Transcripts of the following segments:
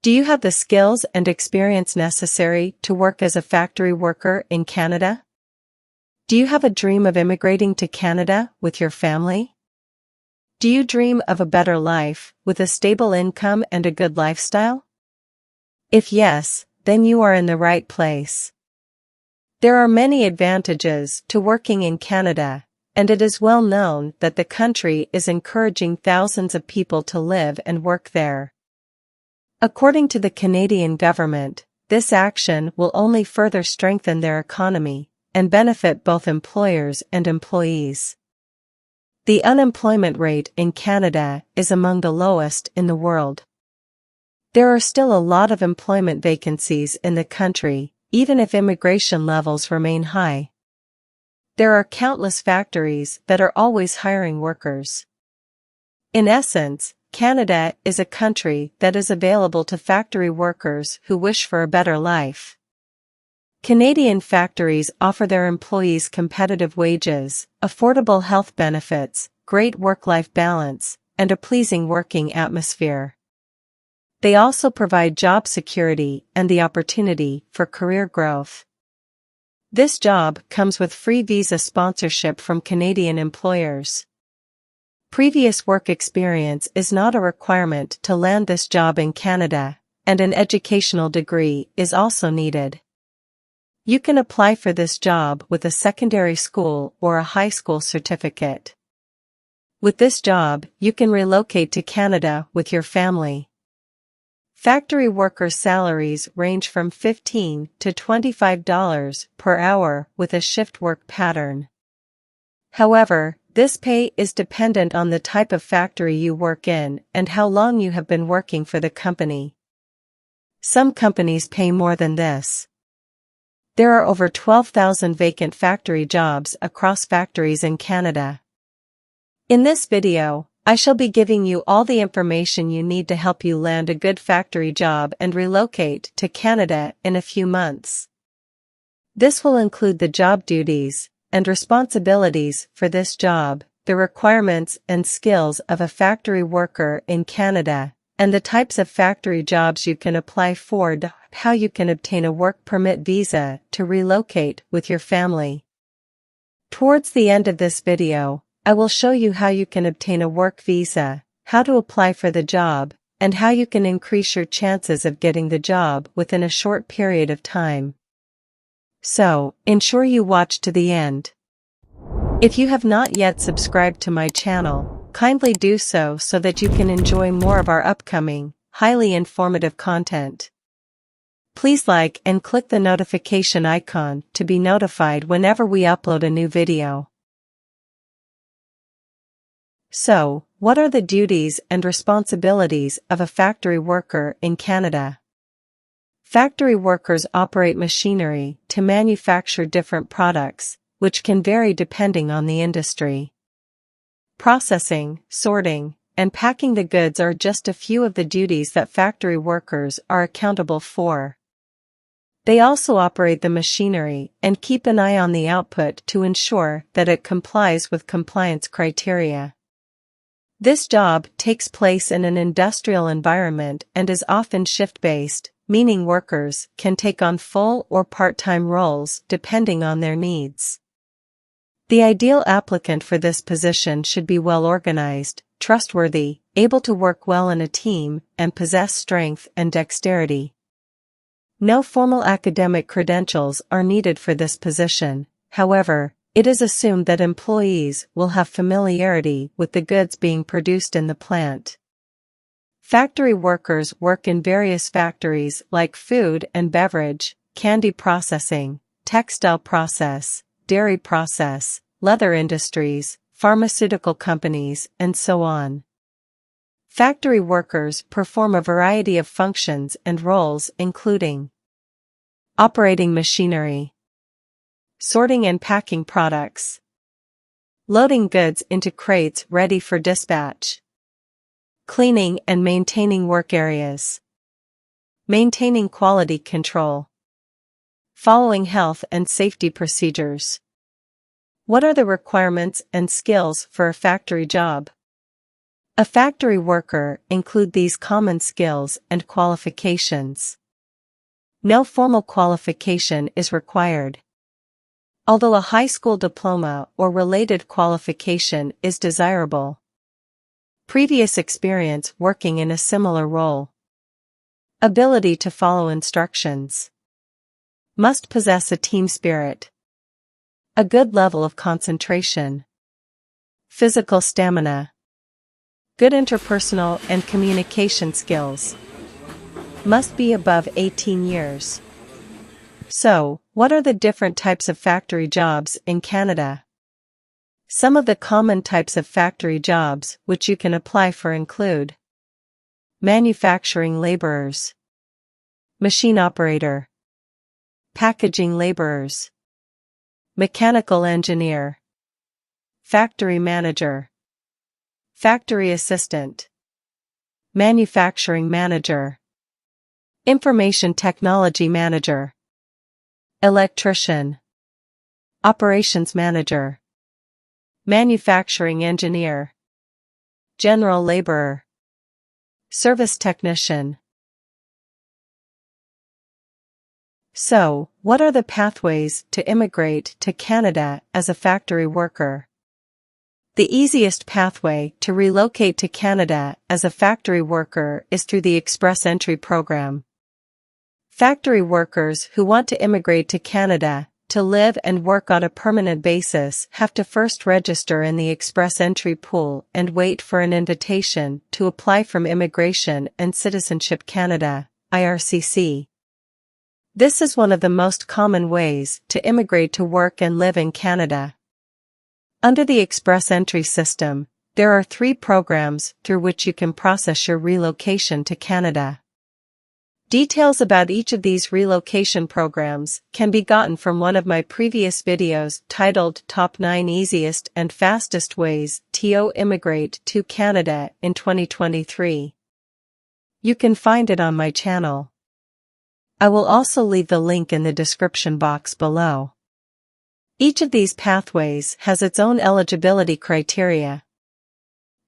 Do you have the skills and experience necessary to work as a factory worker in Canada? Do you have a dream of immigrating to Canada with your family? Do you dream of a better life, with a stable income and a good lifestyle? If yes, then you are in the right place. There are many advantages to working in Canada, and it is well known that the country is encouraging thousands of people to live and work there. According to the Canadian government, this action will only further strengthen their economy and benefit both employers and employees. The unemployment rate in Canada is among the lowest in the world. There are still a lot of employment vacancies in the country, even if immigration levels remain high. There are countless factories that are always hiring workers. In essence, Canada is a country that is available to factory workers who wish for a better life. Canadian factories offer their employees competitive wages, affordable health benefits, great work-life balance, and a pleasing working atmosphere. They also provide job security and the opportunity for career growth. This job comes with free visa sponsorship from Canadian employers. Previous work experience is not a requirement to land this job in Canada, and an educational degree is also needed. You can apply for this job with a secondary school or a high school certificate. With this job, you can relocate to Canada with your family. Factory workers' salaries range from $15 to $25 per hour with a shift work pattern. However, this pay is dependent on the type of factory you work in and how long you have been working for the company. Some companies pay more than this. There are over 12,000 vacant factory jobs across factories in Canada. In this video, I shall be giving you all the information you need to help you land a good factory job and relocate to Canada in a few months. This will include the job duties and responsibilities for this job, the requirements and skills of a factory worker in Canada, and the types of factory jobs you can apply for, how you can obtain a work permit visa to relocate with your family. Towards the end of this video, I will show you how you can obtain a work visa, how to apply for the job, and how you can increase your chances of getting the job within a short period of time. So, ensure you watch to the end. If you have not yet subscribed to my channel, kindly do so that you can enjoy more of our upcoming, highly informative content. Please like and click the notification icon to be notified whenever we upload a new video. So, what are the duties and responsibilities of a factory worker in Canada? Factory workers operate machinery to manufacture different products, which can vary depending on the industry. Processing, sorting, and packing the goods are just a few of the duties that factory workers are accountable for. They also operate the machinery and keep an eye on the output to ensure that it complies with compliance criteria. This job takes place in an industrial environment and is often shift-based, meaning workers can take on full or part-time roles depending on their needs. The ideal applicant for this position should be well-organized, trustworthy, able to work well in a team, and possess strength and dexterity. No formal academic credentials are needed for this position, however, it is assumed that employees will have familiarity with the goods being produced in the plant. Factory workers work in various factories like food and beverage, candy processing, textile process, dairy process, leather industries, pharmaceutical companies, and so on. Factory workers perform a variety of functions and roles including operating machinery, sorting and packing products, loading goods into crates ready for dispatch, cleaning and maintaining work areas, maintaining quality control, following health and safety procedures. What are the requirements and skills for a factory job? A factory worker includes these common skills and qualifications. No formal qualification is required, although a high school diploma or related qualification is desirable. Previous experience working in a similar role. Ability to follow instructions. Must possess a team spirit. A good level of concentration. Physical stamina. Good interpersonal and communication skills. Must be above 18 years. So, what are the different types of factory jobs in Canada? Some of the common types of factory jobs which you can apply for include manufacturing laborers, machine operator, packaging laborers, mechanical engineer, factory manager, factory assistant, manufacturing manager, information technology manager, electrician, operations manager, manufacturing engineer, general laborer, service technician. So, what are the pathways to immigrate to Canada as a factory worker? The easiest pathway to relocate to Canada as a factory worker is through the Express Entry program. Factory workers who want to immigrate to Canada to live and work on a permanent basis have to first register in the Express Entry pool and wait for an invitation to apply from Immigration and Citizenship Canada, IRCC. This is one of the most common ways to immigrate to work and live in Canada. Under the Express Entry system, there are 3 programs through which you can process your relocation to Canada. Details about each of these relocation programs can be gotten from one of my previous videos titled Top 9 Easiest and Fastest Ways to Immigrate to Canada in 2023. You can find it on my channel. I will also leave the link in the description box below. Each of these pathways has its own eligibility criteria.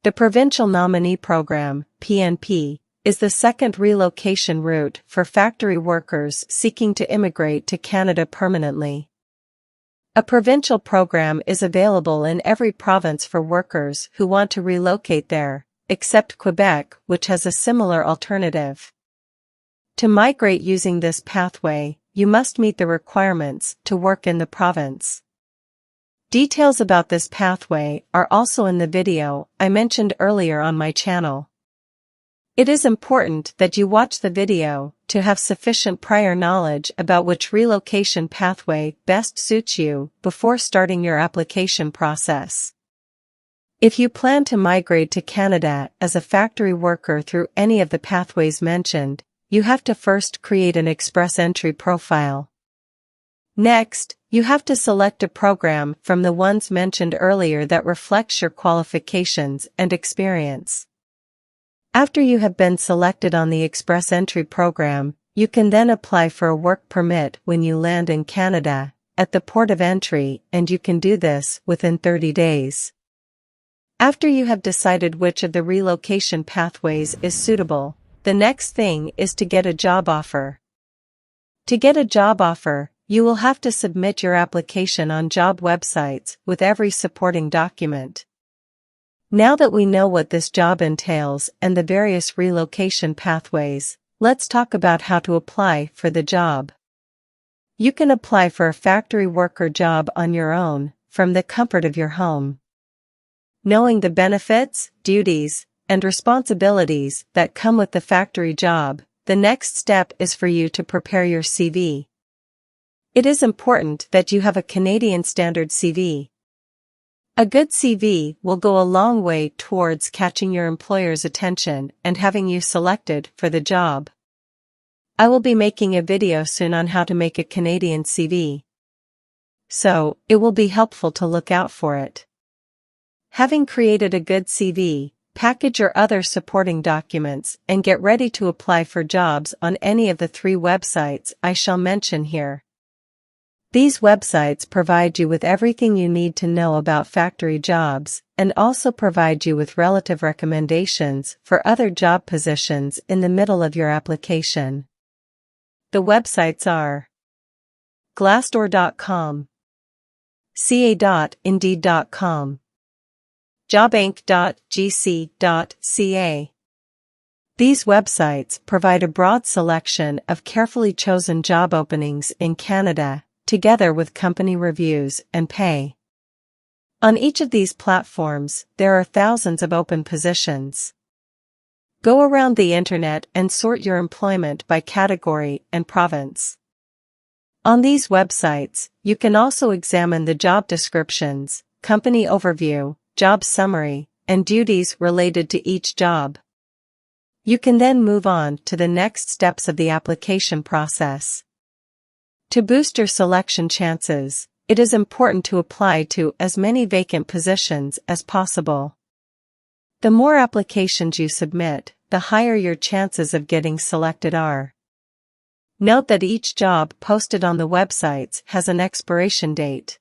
The Provincial Nominee Program, PNP, is the second relocation route for factory workers seeking to immigrate to Canada permanently. A provincial program is available in every province for workers who want to relocate there, except Quebec, which has a similar alternative. To migrate using this pathway, you must meet the requirements to work in the province. Details about this pathway are also in the video I mentioned earlier on my channel. It is important that you watch the video to have sufficient prior knowledge about which relocation pathway best suits you before starting your application process. If you plan to migrate to Canada as a factory worker through any of the pathways mentioned, you have to first create an Express Entry profile. Next, you have to select a program from the ones mentioned earlier that reflects your qualifications and experience. After you have been selected on the Express Entry program, you can then apply for a work permit when you land in Canada, at the port of entry, and you can do this within 30 days. After you have decided which of the relocation pathways is suitable, the next thing is to get a job offer. To get a job offer, you will have to submit your application on job websites with every supporting document. Now that we know what this job entails and the various relocation pathways, let's talk about how to apply for the job. You can apply for a factory worker job on your own, from the comfort of your home. Knowing the benefits, duties, and responsibilities that come with the factory job, the next step is for you to prepare your CV. It is important that you have a Canadian Standard CV. A good CV will go a long way towards catching your employer's attention and having you selected for the job. I will be making a video soon on how to make a Canadian CV. So, it will be helpful to look out for it. Having created a good CV, package your other supporting documents and get ready to apply for jobs on any of the 3 websites I shall mention here. These websites provide you with everything you need to know about factory jobs and also provide you with relative recommendations for other job positions in the middle of your application. The websites are Glassdoor.com, ca.indeed.com, jobank.gc.ca. These websites provide a broad selection of carefully chosen job openings in Canada, together with company reviews and pay. On each of these platforms, there are thousands of open positions. Go around the internet and sort your employment by category and province. On these websites, you can also examine the job descriptions, company overview, job summary, and duties related to each job. You can then move on to the next steps of the application process. To boost your selection chances, it is important to apply to as many vacant positions as possible. The more applications you submit, the higher your chances of getting selected are. Note that each job posted on the websites has an expiration date.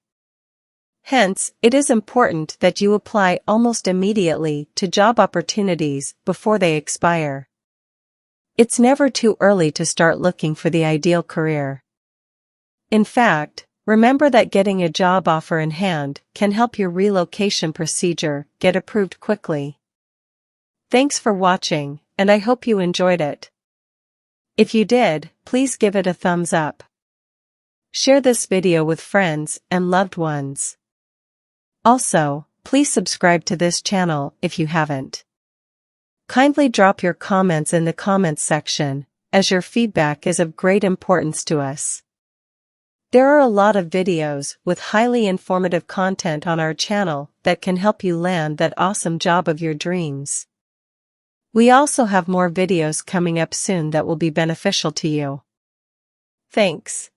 Hence, it is important that you apply almost immediately to job opportunities before they expire. It's never too early to start looking for the ideal career. In fact, remember that getting a job offer in hand can help your relocation procedure get approved quickly. Thanks for watching, and I hope you enjoyed it. If you did, please give it a thumbs up. Share this video with friends and loved ones. Also, please subscribe to this channel if you haven't. Kindly drop your comments in the comments section, as your feedback is of great importance to us. There are a lot of videos with highly informative content on our channel that can help you land that awesome job of your dreams. We also have more videos coming up soon that will be beneficial to you. Thanks.